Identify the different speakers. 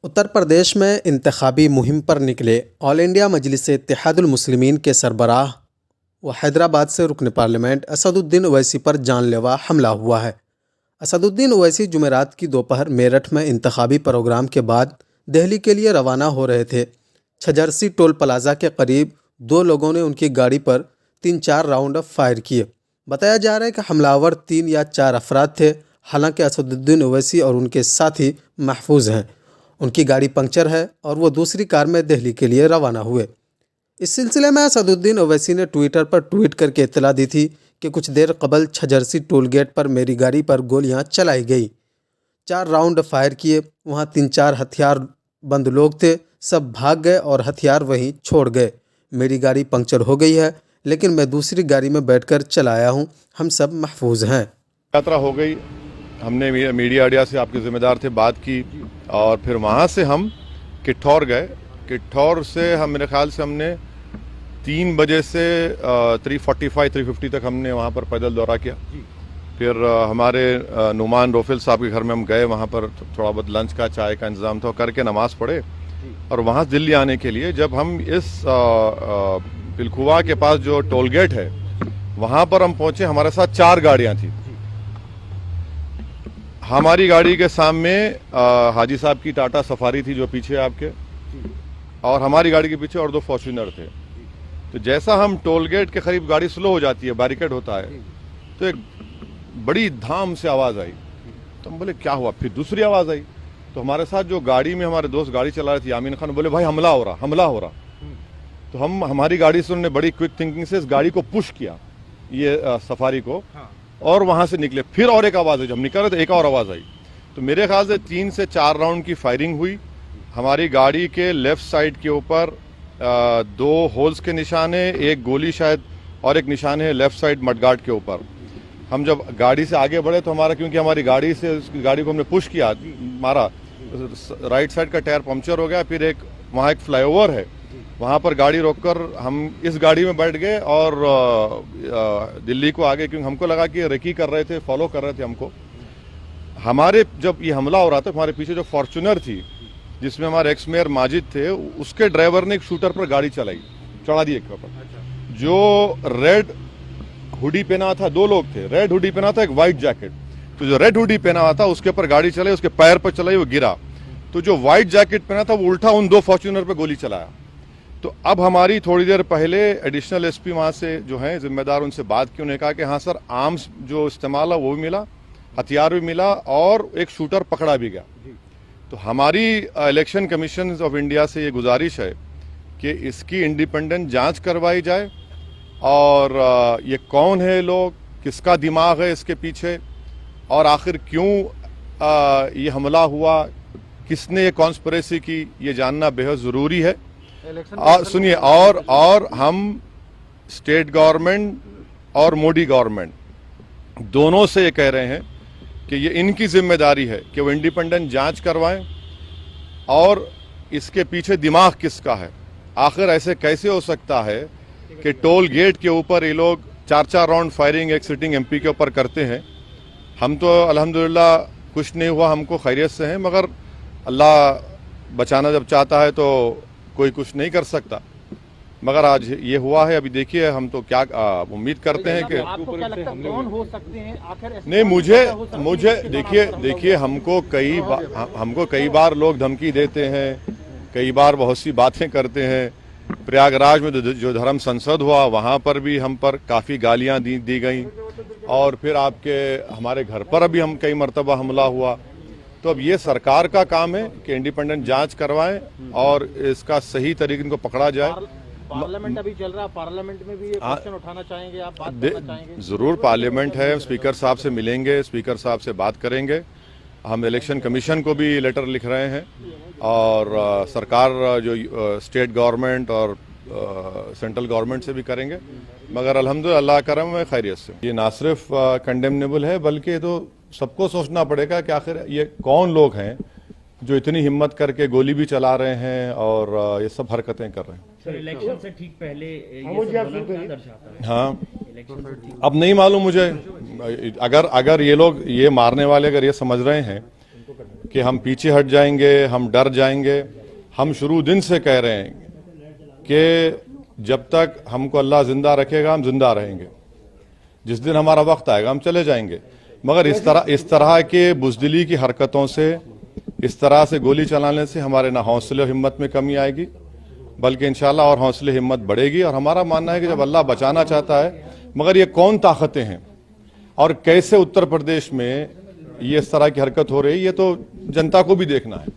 Speaker 1: उत्तर प्रदेश में इंतखाबी मुहिम पर निकले ऑल इंडिया मजलिस-ए-इत्तेहादुल मुस्लिमीन के सरबराह व हैदराबाद से रुकन पार्लियामेंट असदुद्दीन ओवैसी पर जानलेवा हमला हुआ है। असदुद्दीन ओवैसी जुमेरात की दोपहर मेरठ में इंतखाबी प्रोग्राम के बाद दिल्ली के लिए रवाना हो रहे थे। छजरसी टोल प्लाजा के करीब दो लोगों ने उनकी गाड़ी पर 3-4 राउंड फायर किए। बताया जा रहा है कि हमलावर 3 या 4 अफराद थे। हालांकि असदुद्दीन ओवैसी और उनके साथी महफूज हैं। उनकी गाड़ी पंक्चर है और वो दूसरी कार में दिल्ली के लिए रवाना हुए। इस सिलसिले में असदुद्दीन ओवैसी ने ट्विटर पर ट्वीट करके इत्तला दी थी कि कुछ देर कबल छजरसी टोल गेट पर मेरी गाड़ी पर गोलियां चलाई गई। 4 राउंड फायर किए। वहां 3-4 हथियार बंद लोग थे। सब भाग गए और हथियार वहीं छोड़ गए। मेरी गाड़ी पंक्चर हो गई है, लेकिन मैं दूसरी गाड़ी में बैठकर चला आया हूँ। हम सब महफूज हैं।
Speaker 2: यात्रा हो गई। हमने मीडिया से आपके ज़िम्मेदार थे बात की और फिर वहाँ से हम किठौर गए। किठौर से हम मेरे ख्याल से हमने 3 बजे से 3:45-3:50 तक हमने वहाँ पर पैदल दौरा किया। फिर हमारे नुमान रोफिल साहब के घर में हम गए। वहाँ पर थोड़ा बहुत लंच का चाय का इंतज़ाम था, करके नमाज़ पढ़े और वहाँ दिल्ली आने के लिए जब हम इस पिलखुवा के पास जो टोल गेट है वहाँ पर हम पहुँचे, हमारे साथ 4 गाड़ियाँ थी। हमारी गाड़ी के सामने हाजी साहब की टाटा सफारी थी जो पीछे आपके, और हमारी गाड़ी के पीछे और 2 फॉर्च्यूनर थे। तो जैसा हम टोल गेट के करीब गाड़ी स्लो हो जाती है, बैरिकेड होता है, तो एक बड़ी धाम से आवाज़ आई। तो हम बोले क्या हुआ? फिर दूसरी आवाज़ आई। तो हमारे साथ जो गाड़ी में हमारे दोस्त गाड़ी चला रहे थे यामीन खान, बोले भाई हमला हो रहा। तो हमारी गाड़ी से उन्होंने बड़ी क्विक थिंकिंग से इस गाड़ी को पुश किया, ये सफारी को, और वहां से निकले। फिर और एक आवाज़ आई। जब हम निकल रहे थे एक और आवाज़ आई। तो मेरे ख्याल से 3 से 4 राउंड की फायरिंग हुई। हमारी गाड़ी के लेफ्ट साइड के ऊपर 2 होल्स के निशान है, एक गोली शायद, और एक निशान है लेफ्ट साइड मडगार्ड के ऊपर। हम जब गाड़ी से आगे बढ़े तो क्योंकि हमारी गाड़ी को हमने पुश किया, मारा, राइट साइड का टायर पंक्चर हो गया। फिर वहाँ एक फ्लाईओवर है, वहाँ पर गाड़ी रोककर हम इस गाड़ी में बैठ गए और दिल्ली को आगे, क्योंकि हमको लगा कि रेकी कर रहे थे, फॉलो कर रहे थे हमको। हमारे जब ये हमला हो रहा था, हमारे पीछे जो फॉर्च्यूनर थी जिसमें हमारे एक्स मेयर माजिद थे, उसके ड्राइवर ने एक शूटर पर गाड़ी चढ़ा दी एक पर। जो रेड हुडी पहना था, 2 लोग थे, रेड हुडी पहना था, एक व्हाइट जैकेट। तो जो रेड हुडी पहना हुआ था उसके ऊपर गाड़ी चलाई, उसके पैर पर चलाई, वो गिरा। तो जो व्हाइट जैकेट पहना था वो उल्टा उन 2 फॉर्च्यूनर पर गोली चलाया। तो अब हमारी थोड़ी देर पहले एडिशनल एसपी वहाँ से जो हैं जिम्मेदार, उनसे बात की। उन्होंने कहा कि हाँ सर, आर्म्स जो इस्तेमाल है वो भी मिला, हथियार भी मिला, और एक शूटर पकड़ा भी गया। तो हमारी इलेक्शन कमीशन ऑफ इंडिया से ये गुजारिश है कि इसकी इंडिपेंडेंट जांच करवाई जाए, और ये कौन है लोग, किसका दिमाग है इसके पीछे, और आखिर क्यों ये हमला हुआ, किसने ये कॉन्स्पिरेसी की, ये जानना बेहद ज़रूरी है। सुनिए, और हम स्टेट गवर्नमेंट और मोदी गवर्नमेंट दोनों से ये कह रहे हैं कि ये इनकी जिम्मेदारी है कि वो इंडिपेंडेंट जांच करवाएं, और इसके पीछे दिमाग किसका है। आखिर ऐसे कैसे हो सकता है कि टोल गेट के ऊपर ये लोग 4-4 राउंड फायरिंग एक सिटिंग एमपी के ऊपर करते हैं। हम तो अल्हम्दुलिल्लाह कुछ नहीं हुआ, हमको खैरियत से हैं, मगर अल्लाह बचाना जब चाहता है तो कोई कुछ नहीं कर सकता। मगर आज ये हुआ है। अभी देखिए, हम तो क्या उम्मीद करते हैं कि
Speaker 3: आपको क्या लगता है कौन हो सकते हैं आखिर?
Speaker 2: नहीं, मुझे देखिए हमको कई बार लोग धमकी देते हैं, कई बार बहुत सी बातें करते हैं। प्रयागराज में जो धर्म संसद हुआ वहाँ पर भी हम पर काफ़ी गालियाँ दी गई, और फिर हमारे घर पर अभी हम कई मरतबा हमला हुआ। तो अब ये सरकार का काम है कि इंडिपेंडेंट जांच करवाएं और इसका सही तरीके इनको पकड़ा जाए।
Speaker 3: पार्लियामेंट अभी चल रहा है, पार्लियामेंट में भी ये क्वेश्चन उठाना चाहेंगे आप, बात करना चाहेंगे?
Speaker 2: जरूर, पार्लियामेंट है, स्पीकर साहब से मिलेंगे, स्पीकर साहब से बात करेंगे। हम इलेक्शन कमीशन को भी लेटर लिख रहे हैं, और सरकार जो स्टेट गवर्नमेंट और सेंट्रल गवर्नमेंट से भी करेंगे। मगर अल्हम्दुलिल्लाह अल्लाह करम में खैरियत से। ये ना सिर्फ कंडेमनेबल है, बल्कि तो सबको सोचना पड़ेगा कि आखिर ये कौन लोग हैं जो इतनी हिम्मत करके गोली भी चला रहे हैं और ये सब हरकतें कर रहे हैं।
Speaker 4: सर, इलेक्शन से ठीक पहले ये सब क्या दर्शाता है?
Speaker 2: हाँ,
Speaker 4: इलेक्शन से ठीक
Speaker 2: अब नहीं मालूम मुझे। अगर ये लोग, ये मारने वाले अगर ये समझ रहे हैं कि हम पीछे हट जाएंगे, हम डर जाएंगे। हम शुरू दिन से कह रहे हैं कि जब तक हमको अल्लाह जिंदा रखेगा हम जिंदा रहेंगे, जिस दिन हमारा वक्त आएगा हम चले जाएंगे। मगर इस तरह के बुज़दिली की हरकतों से, इस तरह से गोली चलाने से हमारे ना हौसले और हिम्मत में कमी आएगी, बल्कि इंशाल्लाह और हौसले हिम्मत बढ़ेगी। और हमारा मानना है कि जब अल्लाह बचाना चाहता है, मगर ये कौन ताकतें हैं और कैसे उत्तर प्रदेश में ये इस तरह की हरकत हो रही है, ये तो जनता को भी देखना है।